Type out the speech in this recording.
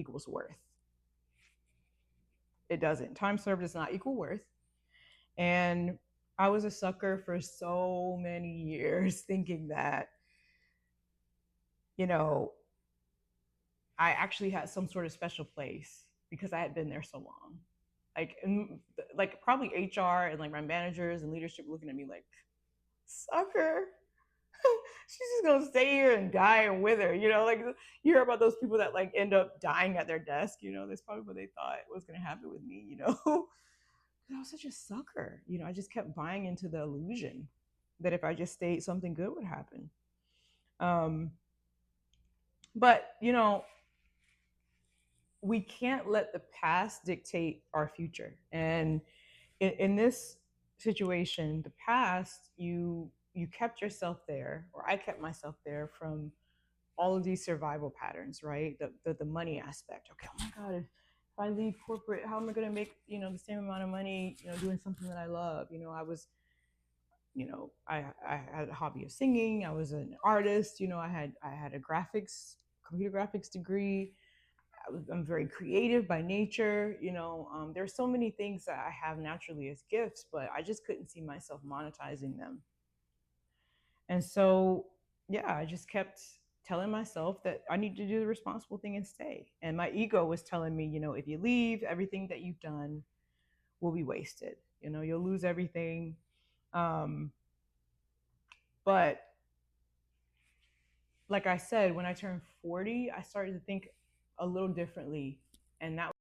equals worth. It doesn't. Time served does not equal worth. And I was a sucker for so many years thinking that, you know, I actually had some sort of special place because I had been there so long. Like probably HR and like my managers and leadership looking at me like, sucker. She's just gonna stay here and die and wither, like you hear about those people that like end up dying at their desk, that's probably what they thought was gonna happen with me. I was such a sucker. I just kept buying into the illusion that if I just stayed, something good would happen. Um, but we can't let the past dictate our future. And in this situation, the past, you kept yourself there, or I kept myself there from all of these survival patterns, right? The money aspect. Okay, oh my God, if I leave corporate, how am I going to make the same amount of money doing something that I love? I was I had a hobby of singing. I was an artist. I had a computer graphics degree. I'm very creative by nature. There's so many things that I have naturally as gifts, but I just couldn't see myself monetizing them. And so, yeah, I just kept telling myself that I need to do the responsible thing and stay. And my ego was telling me, if you leave, everything that you've done will be wasted. You'll lose everything. Um, but like I said, when I turned 40, I started to think a little differently. And that